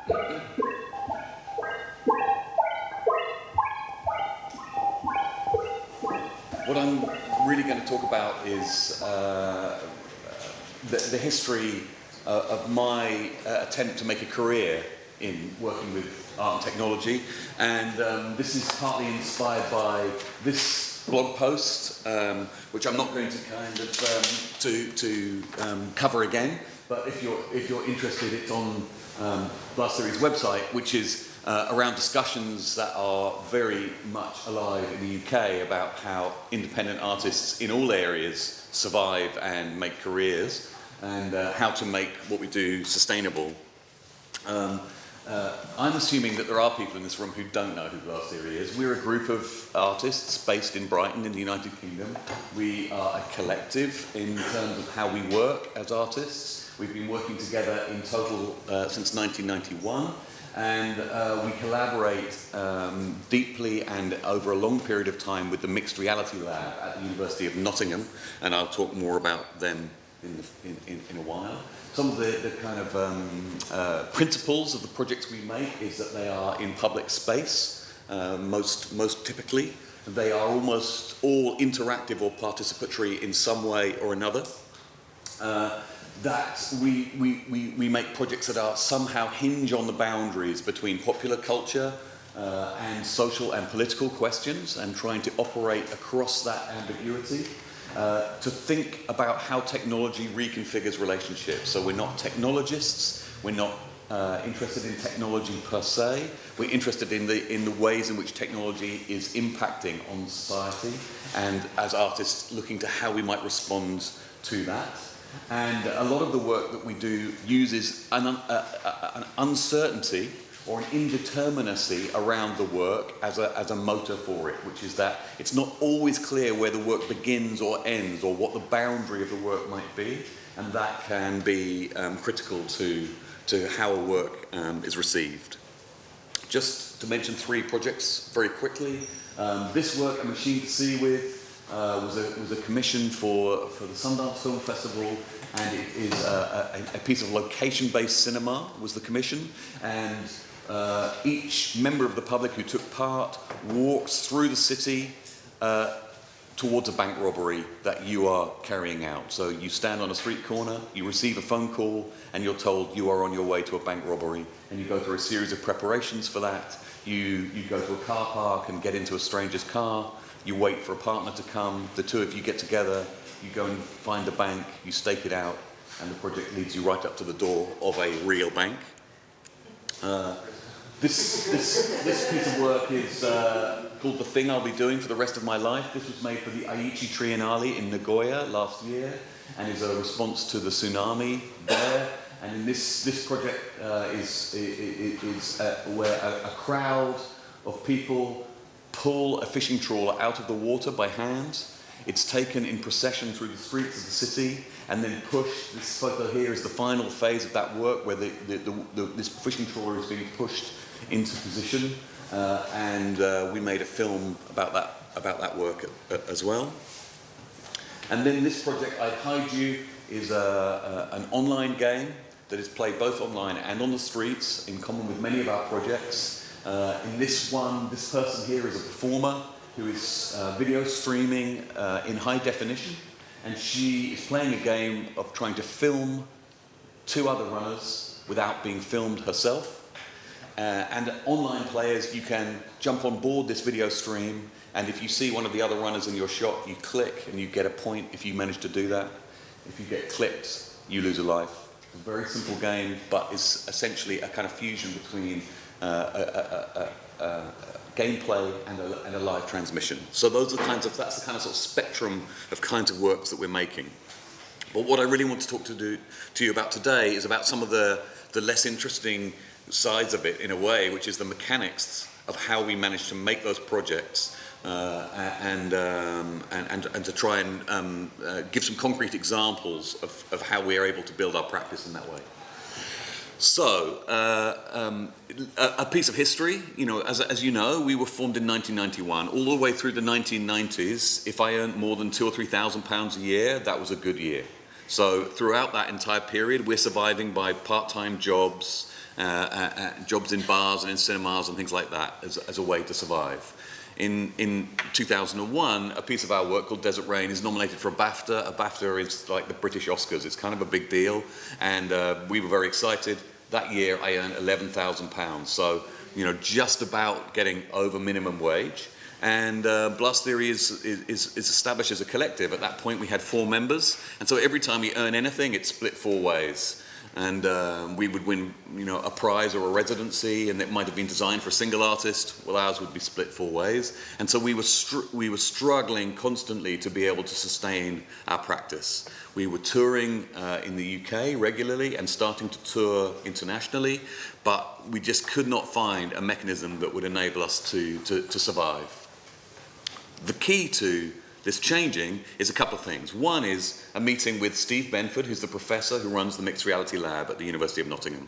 What I'm really going to talk about is the history of my attempt to make a career in working with art and technology, and this is partly inspired by this blog post, which I'm not going to kind of cover again. But if you're interested, it's on Blast Theory's website, which is around discussions that are very much alive in the UK about how independent artists in all areas survive and make careers, and how to make what we do sustainable. I'm assuming that there are people in this room who don't know who Blast Theory is. We're a group of artists based in Brighton in the United Kingdom. We are a collective in terms of how we work as artists. We've been working together in total since 1991, and we collaborate deeply and over a long period of time with the Mixed Reality Lab at the University of Nottingham, and I'll talk more about them in a while. Some of the kind of principles of the projects we make is that they are in public space, most typically. They are almost all interactive or participatory in some way or another. That we make projects that are somehow hinge on the boundaries between popular culture and social and political questions, and trying to operate across that ambiguity. To think about how technology reconfigures relationships. So we're not technologists, we're not interested in technology per se, we're interested in the ways in which technology is impacting on society, and as artists looking to how we might respond to that. And a lot of the work that we do uses an uncertainty or an indeterminacy around the work as a motor for it, which is that it's not always clear where the work begins or ends, or what the boundary of the work might be, and that can be critical to how a work is received. Just to mention 3 projects very quickly. This work, A Machine to See With, was a commission for the Sundance Film Festival, and it is a piece of location-based cinema was the commission, and each member of the public who took part walks through the city towards a bank robbery that you are carrying out. So you stand on a street corner, you receive a phone call, and you're told you are on your way to a bank robbery, and you go through a series of preparations for that. You go to a car park and get into a stranger's car, you wait for a partner to come, the two of you get together, you go and find a bank, you stake it out, and the project leads you right up to the door of a real bank. This piece of work is called The Thing I'll Be Doing for the Rest of My Life. This was made for the Aichi Triennale in Nagoya last year, and is a response to the tsunami there. And in this project is where a crowd of people pull a fishing trawler out of the water by hand. It's taken in procession through the streets of the city, and then pushed. This photo here is the final phase of that work, where this fishing trawler is being pushed into position, and we made a film about that work as well. And then this project, I'd Hide You, is an online game that is played both online and on the streets, in common with many of our projects. In this one, this person here is a performer who is video streaming in high definition, and she is playing a game of trying to film 2 other runners without being filmed herself. And online players, you can jump on board this video stream, and if you see one of the other runners in your shot, you click and you get a point if you manage to do that. If you get clipped, you lose a life. A very simple game, but it's essentially a kind of fusion between gameplay and a live transmission. So that's the kind of sort of spectrum of kinds of works that we're making. But what I really want to talk to you about today is about some of the less interesting sides of it, in a way, which is the mechanics of how we manage to make those projects, and to try and give some concrete examples of how we are able to build our practice in that way. So, a piece of history, as you know, we were formed in 1991. All the way through the 1990s, if I earned more than £2,000 or £3,000 a year, that was a good year. So throughout that entire period, we're surviving by part-time jobs, jobs in bars and in cinemas and things like that as a way to survive. In 2001, a piece of our work called Desert Rain is nominated for a BAFTA. A BAFTA is like the British Oscars. It's kind of a big deal, and we were very excited. That year, I earned £11,000, so just about getting over minimum wage. And Blast Theory is established as a collective. At that point, we had 4 members, and so every time we earn anything, it's split 4 ways. And we would win, a prize or a residency, and it might have been designed for a single artist. Well, ours would be split 4 ways. And so we were struggling constantly to be able to sustain our practice. We were touring in the UK regularly and starting to tour internationally, but we just could not find a mechanism that would enable us to survive. The key to this changing is a couple of things. One is a meeting with Steve Benford, who's the professor who runs the Mixed Reality Lab at the University of Nottingham,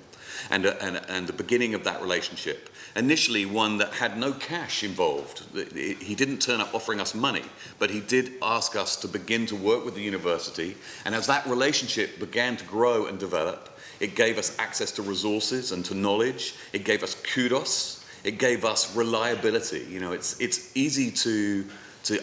and the beginning of that relationship. Initially, one that had no cash involved. He didn't turn up offering us money, but he did ask us to begin to work with the university, and as that relationship began to grow and develop, it gave us access to resources and to knowledge. It gave us kudos. It gave us reliability. It's easy to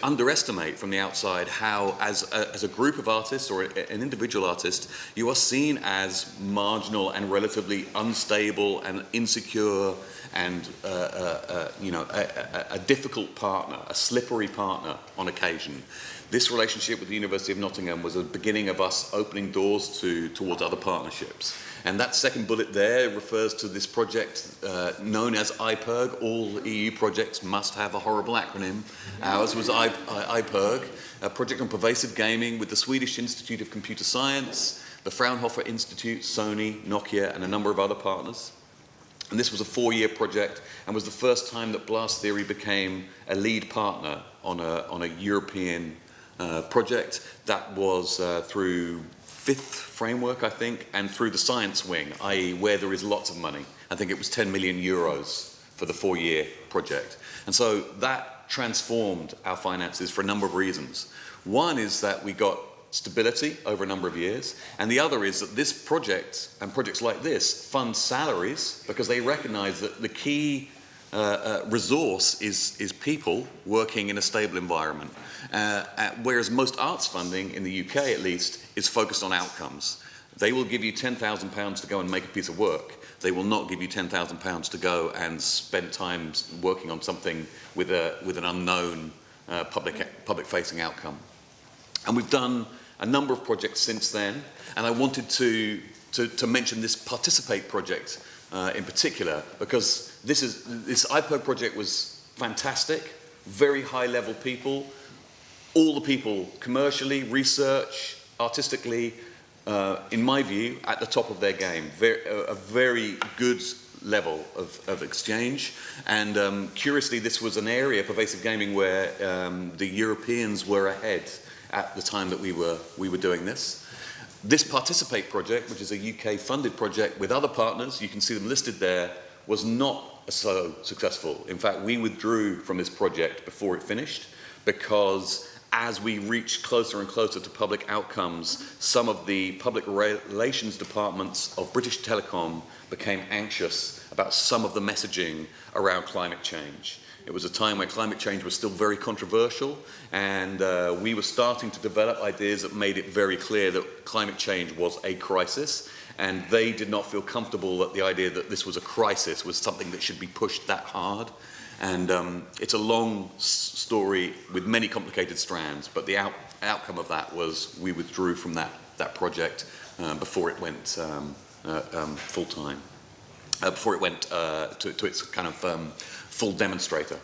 underestimate from the outside how, as a group of artists or an individual artist, you are seen as marginal and relatively unstable and insecure and a difficult partner, a slippery partner on occasion. This relationship with the University of Nottingham was a beginning of us opening doors towards other partnerships. And that second bullet there refers to this project known as IPERG. All EU projects must have a horrible acronym. Ours was IPERG, a project on pervasive gaming with the Swedish Institute of Computer Science, the Fraunhofer Institute, Sony, Nokia, and a number of other partners. And this was a 4-year project and was the first time that Blast Theory became a lead partner on a European project that was through fifth framework, I think, and through the science wing, i.e. where there is lots of money. I think it was 10 million euros for the 4-year project. And so that transformed our finances for a number of reasons. One is that we got stability over a number of years, and the other is that this project and projects like this fund salaries because they recognize that the key resource is people working in a stable environment, whereas most arts funding in the UK at least is focused on outcomes. They will give you £10,000 to go and make a piece of work. They will not give you £10,000 to go and spend time working on something with an unknown public-facing outcome. And we've done a number of projects since then, and I wanted to mention this Participate project in particular, because this IPERG project was fantastic, very high-level people, all the people commercially, research, artistically, in my view, at the top of their game. A very good level of exchange, and curiously, this was an area, pervasive gaming, where the Europeans were ahead at the time that we were doing this. This Participate project, which is a UK-funded project with other partners, you can see them listed there, was not so successful. In fact, we withdrew from this project before it finished because as we reached closer and closer to public outcomes, some of the public relations departments of British Telecom became anxious about some of the messaging around climate change. It was a time when climate change was still very controversial, and we were starting to develop ideas that made it very clear that climate change was a crisis, and they did not feel comfortable that the idea that this was a crisis was something that should be pushed that hard. And it's a long story with many complicated strands, but the outcome of that was we withdrew from that project before it went full-time, before it went to its kind of full demonstrator.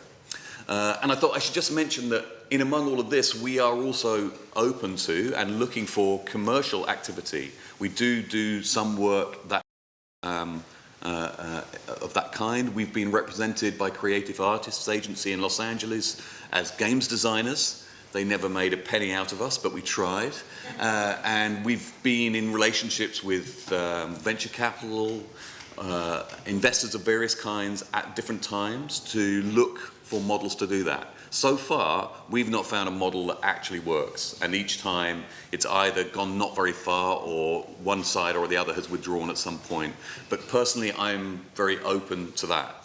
And I thought I should just mention that in among all of this, we are also open to and looking for commercial activity. We do some work that of that kind. We've been represented by Creative Artists Agency in Los Angeles as games designers. They never made a penny out of us, but we tried. And we've been in relationships with venture capital, investors of various kinds at different times to look for models to do that. So far, we've not found a model that actually works, and each time it's either gone not very far or one side or the other has withdrawn at some point. But personally, I'm very open to that,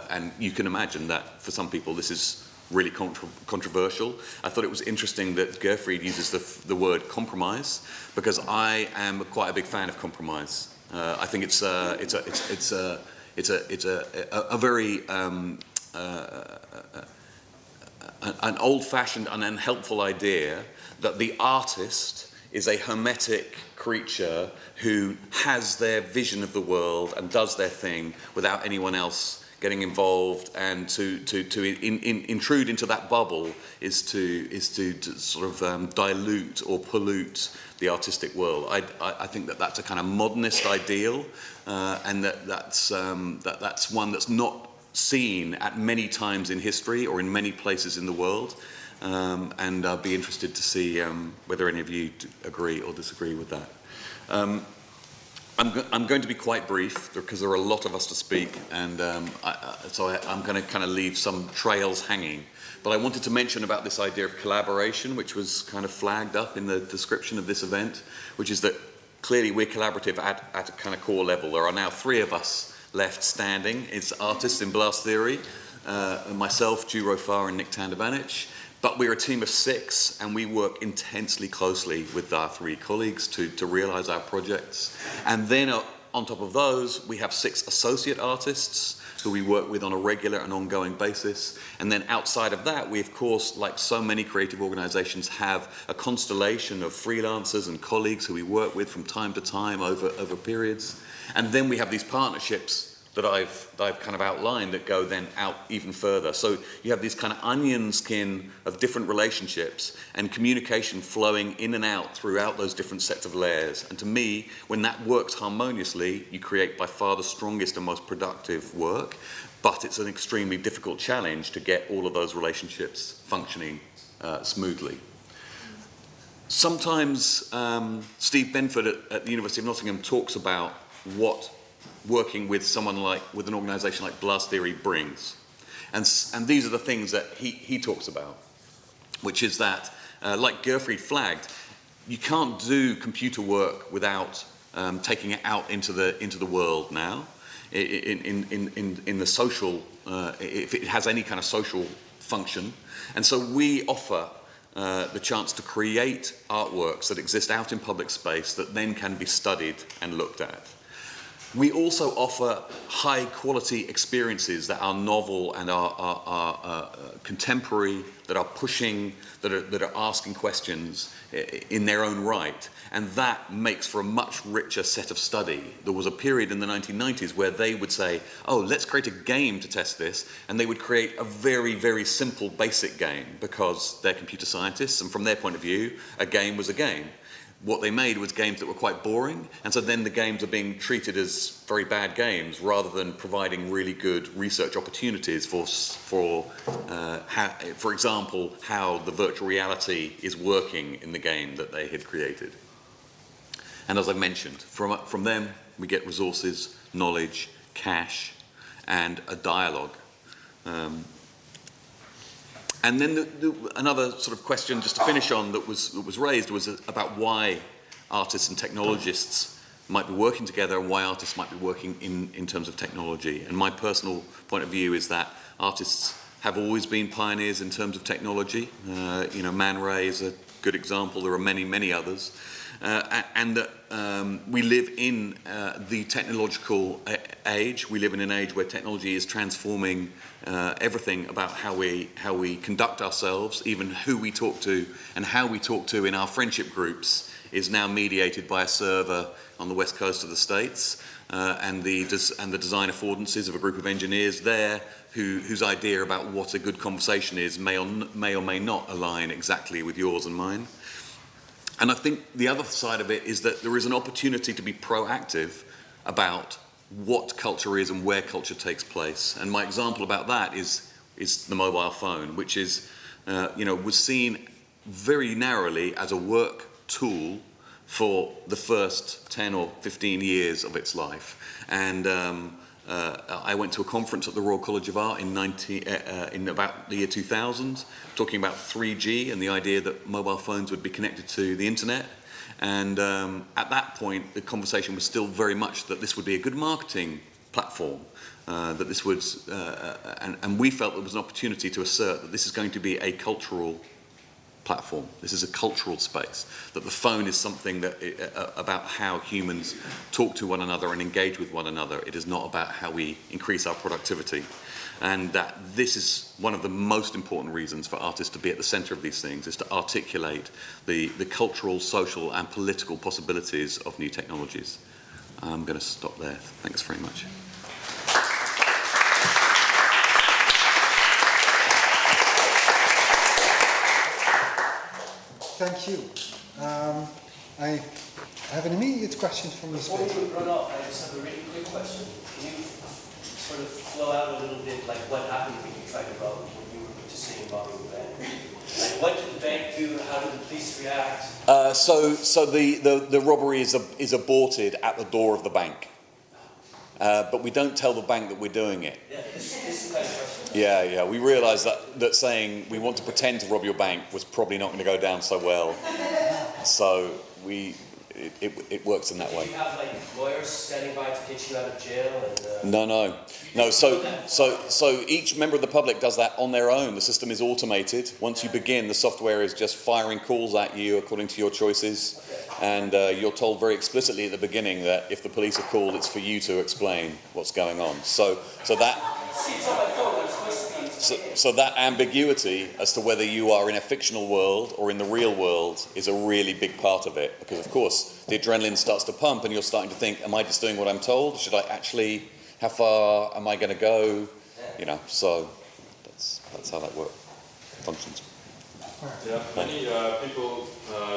and you can imagine that for some people this is really controversial. I thought it was interesting that Gerfried uses the word compromise, because I am quite a big fan of compromise. I think it's a very an old-fashioned and unhelpful idea that the artist is a hermetic creature who has their vision of the world and does their thing without anyone else getting involved, and to intrude into that bubble is to sort of dilute or pollute the artistic world. I think that that's a kind of modernist ideal, and that's one that's not seen at many times in history or in many places in the world, and I'd be interested to see whether any of you agree or disagree with that. I'm going to be quite brief because there are a lot of us to speak, and so I'm going to kind of leave some trails hanging. But I wanted to mention about this idea of collaboration, which was kind of flagged up in the description of this event, which is that clearly we're collaborative at a kind of core level. There are now 3 of us left standing. It's artists in Blast Theory, myself, Duro Farr and Nick Tandavanic. But we're a team of 6, and we work intensely closely with our 3 colleagues to realise our projects. And then on top of those, we have 6 associate artists who we work with on a regular and ongoing basis. And then outside of that, we, of course, like so many creative organisations, have a constellation of freelancers and colleagues who we work with from time to time over periods. And then we have these partnerships that I've kind of outlined that go then out even further. So you have this kind of onion skin of different relationships and communication flowing in and out throughout those different sets of layers. And to me, when that works harmoniously, you create by far the strongest and most productive work. But it's an extremely difficult challenge to get all of those relationships functioning smoothly. Sometimes Steve Benford at the University of Nottingham talks about what working with with an organisation like Blast Theory brings, and these are the things that he talks about, which is that, like Gerfried flagged, you can't do computer work without taking it out into the world now, in the social, if it has any kind of social function, and so we offer the chance to create artworks that exist out in public space that then can be studied and looked at. We also offer high quality experiences that are novel and are contemporary, that are pushing, that are asking questions in their own right. And that makes for a much richer set of study. There was a period in the 1990s where they would say, oh, let's create a game to test this. And they would create a very, very simple basic game because they're computer scientists, and from their point of view, a game was a game. What they made was games that were quite boring, and so then the games are being treated as very bad games rather than providing really good research opportunities for example, how the virtual reality is working in the game that they had created. And as I mentioned, from them we get resources, knowledge, cash, and a dialogue. And then another sort of question, just to finish on, that was raised was about why artists and technologists might be working together and why artists might be working in terms of technology. And my personal point of view is that artists have always been pioneers in terms of technology. Man Ray is a good example. There are many, many others. And that we live in the technological age. We live in an age where technology is transforming everything about how we conduct ourselves, even who we talk to and how we talk to in our friendship groups is now mediated by a server on the west coast of the States, and the design affordances of a group of engineers there whose idea about what a good conversation is may or may not align exactly with yours and mine. And I think the other side of it is that there is an opportunity to be proactive about what culture is and where culture takes place. And my example about that is the mobile phone, which is, was seen very narrowly as a work tool for the first 10 or 15 years of its life. And I went to a conference at the Royal College of Art in about the year 2000, talking about 3G and the idea that mobile phones would be connected to the internet. And at that point, the conversation was still very much that this would be a good marketing platform, that this would, and we felt there was an opportunity to assert that this is going to be a cultural platform. This is a cultural space, that the phone is something that about how humans talk to one another and engage with one another. It is not about how we increase our productivity. And that this is one of the most important reasons for artists to be at the center of these things, is to articulate the cultural, social and political possibilities of new technologies. I'm going to stop there. Thanks very much. Thank you. I have an immediate question from the speaker. Before we run off, I just have a really quick question. Can you sort of flow out a little bit, like what happened when you tried to rob, when you were just saying robbing the bank? Like what did the bank do? How did the police react? So the robbery is aborted at the door of the bank. But we don't tell the bank that we're doing it. Yeah, this is the kind of question. Yeah. We realised that saying we want to pretend to rob your bank was probably not going to go down so well. So it works in that way. Do you have like lawyers standing by to get you out of jail? And, No. So each member of the public does that on their own. The system is automated. Once you begin, the software is just firing calls at you according to your choices. And you're told very explicitly at the beginning that if the police are called, it's for you to explain what's going on. So that ambiguity as to whether you are in a fictional world or in the real world is a really big part of it. Because, of course, the adrenaline starts to pump and you're starting to think, am I just doing what I'm told? Should I actually, how far am I going to go? So that's how that functions. Yeah, many people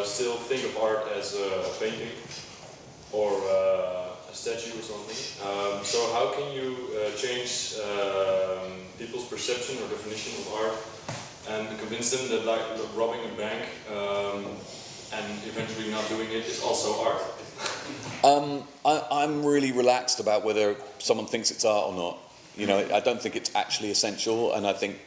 still think of art as a painting or a statue or something. So how can you change people's perception or definition of art and convince them that like robbing a bank and eventually not doing it is also art? I'm really relaxed about whether someone thinks it's art or not. I don't think it's actually essential, and I think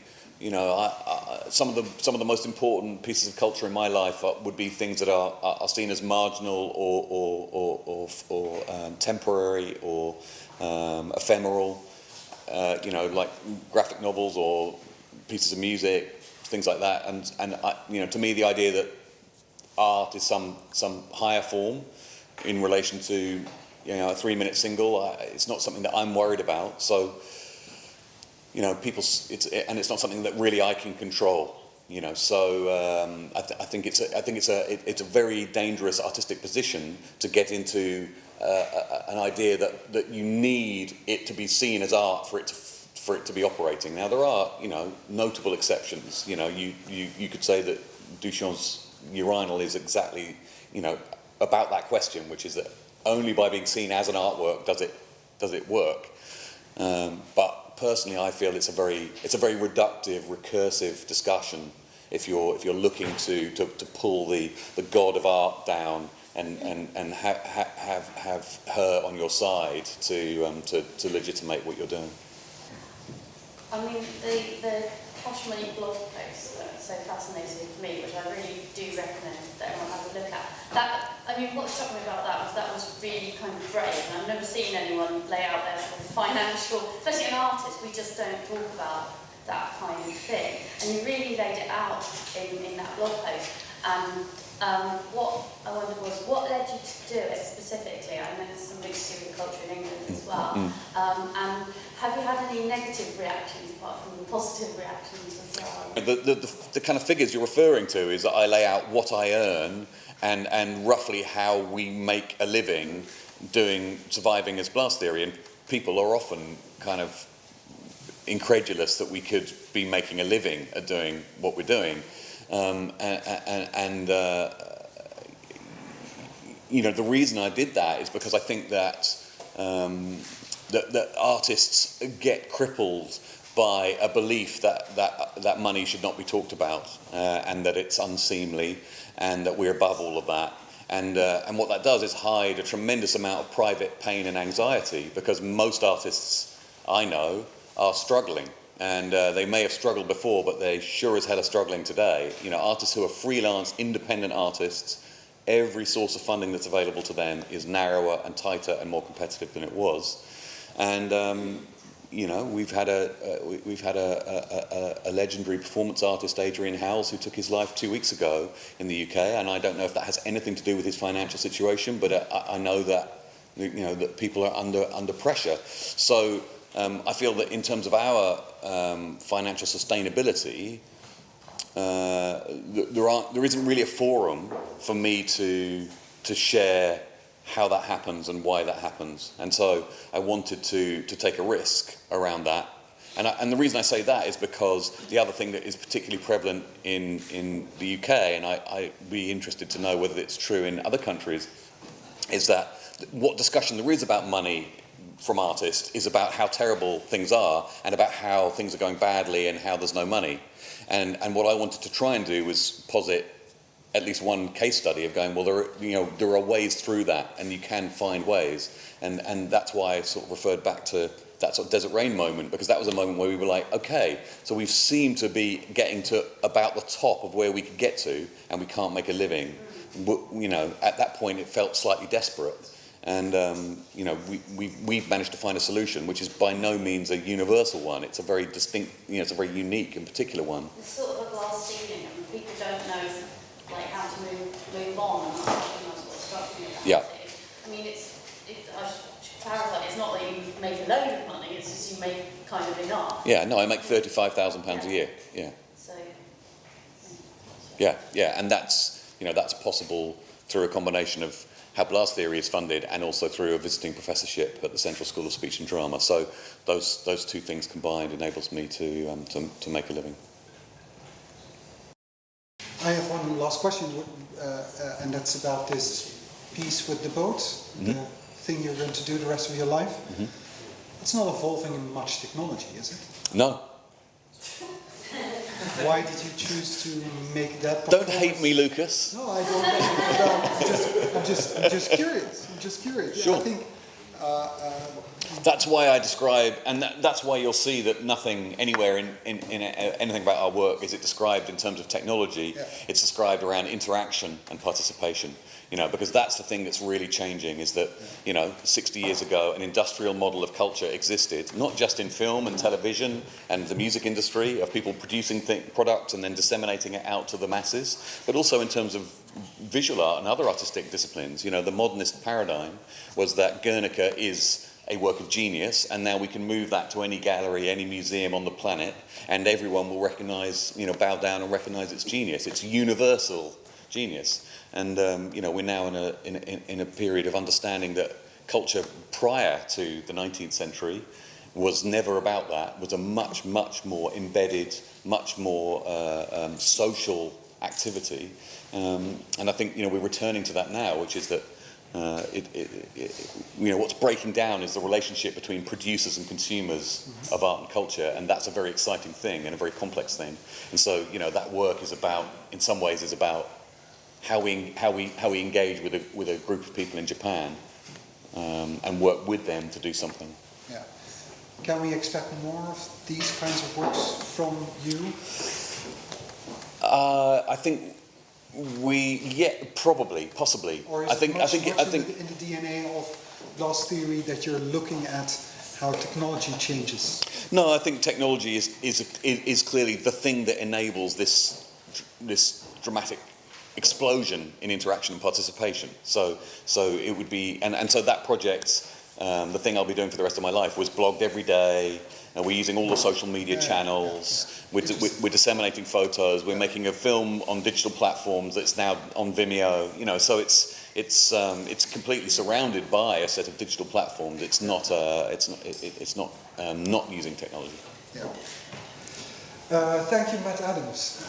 some of the most important pieces of culture in my life would be things that are seen as marginal or temporary or ephemeral, like graphic novels or pieces of music, things like that. And to me, the idea that art is some higher form in relation to a 3-minute single, it's not something that I'm worried about. So. It's not something that really I can control. So I think it's a very dangerous artistic position to get into an idea that you need it to be seen as art for it to be operating. Now there are notable exceptions. You could say that Duchamp's urinal is exactly about that question, which is that only by being seen as an artwork does it work. But personally, I feel it's a very reductive, recursive discussion. If you're looking to pull the god of art down and have her on your side to legitimate what you're doing. I mean, the Posh Money blog post that's so fascinating for me, which I really do recommend that everyone has a look at. What struck me about that was really kind of brave, and I've never seen anyone lay out their sort of financial, especially an artist, we just don't talk about that kind of thing. And you really laid it out in that blog post. What I wondered was, what led you to do it specifically? I know there's some big student culture in England as well. And have you had any negative reactions apart from the positive reactions as well? The kind of figures you're referring to is that I lay out what I earn and roughly how we make a living surviving as blast theory, and people are often kind of incredulous that we could be making a living at doing what we're doing. The reason I did that is because I think that that artists get crippled by a belief that money should not be talked about, and that it's unseemly, and that we're above all of that. And what that does is hide a tremendous amount of private pain and anxiety, because most artists I know are struggling. And they may have struggled before, but they sure as hell are struggling today. You know, artists who are freelance, independent artists, every source of funding that's available to them is narrower and tighter and more competitive than it was. And you know, we've had a legendary performance artist, Adrian Howells, who took his life 2 weeks ago in the UK, and I don't know if that has anything to do with his financial situation, but I know that, you know, that people are under pressure. So I feel that in terms of our financial sustainability, there isn't really a forum for me to share how that happens and why that happens. And so I wanted to take a risk around that. And the reason I say that is because the other thing that is particularly prevalent in the UK, and I'd be interested to know whether it's true in other countries, is that what discussion there is about money from artists is about how terrible things are and about how things are going badly and how there's no money. And what I wanted to try and do was posit at least one case study of going, well, there are ways through that, and you can find ways. And that's why I sort of referred back to that sort of Desert Rain moment, because that was a moment where we were like, okay, so we've seemed to be getting to about the top of where we could get to, and we can't make a living. You know, at that point it felt slightly desperate. And you know, we've managed to find a solution, which is by no means a universal one. It's a very distinct, you know, it's a very unique and particular one. It's sort of a glass ceiling, and people don't know like how to move on, and that's what's struggling about Yeah. it. I mean, I should clarify, it's not that you make a load of money, it's just you make kind of enough. Yeah, no, I make £35,000 a year. Yeah. So, Yeah, and that's, you know, that's possible through a combination of how Blast Theory is funded and also through a visiting professorship at the Central School of Speech and Drama. So those two things combined enables me to make a living. I have one last question, and that's about this piece with the boat, the thing you're going to do the rest of your life. It's not involving in much technology, is it? No. Why did you choose to make that? Don't hate me, Lucas. No, I don't. I'm just curious. I'm just curious. Sure. I think That's why I describe, and that's why you'll see that nothing anywhere in anything about our work is it described in terms of technology. Yeah. It's described around interaction and participation. You know, because that's the thing that's really changing, is that, you know, 60 years ago, an industrial model of culture existed, not just in film and television and the music industry, of people producing products and then disseminating it out to the masses, but also in terms of visual art and other artistic disciplines. You know, the modernist paradigm was that Guernica is a work of genius, and now we can move that to any gallery, any museum on the planet, and everyone will recognise, you know, bow down and recognise its genius. It's universal genius. And you know, we're now in a period of understanding that culture prior to the 19th century was never about that. Was a much more embedded, much more social activity. And I think, you know, we're returning to that now, which is that you know, what's breaking down is the relationship between producers and consumers of art and culture, and that's a very exciting thing and a very complex thing. And so, you know, that work is about, in some ways, is about how we engage with a group of people in Japan and work with them to do something. yeah. Can we expect more of these kinds of works from you? I think probably, possibly. Or is I think in the DNA of Blast Theory that you're looking at how technology changes? No, I think technology is clearly the thing that enables this dramatic explosion in interaction and participation. So it would be, and so that project, the thing I'll be doing for the rest of my life, was blogged every day, and we're using all the social media channels, we're disseminating photos, we're making a film on digital platforms that's now on Vimeo, you know, so it's completely surrounded by a set of digital platforms. It's not not using technology. Yeah. Thank you, Matt Adams.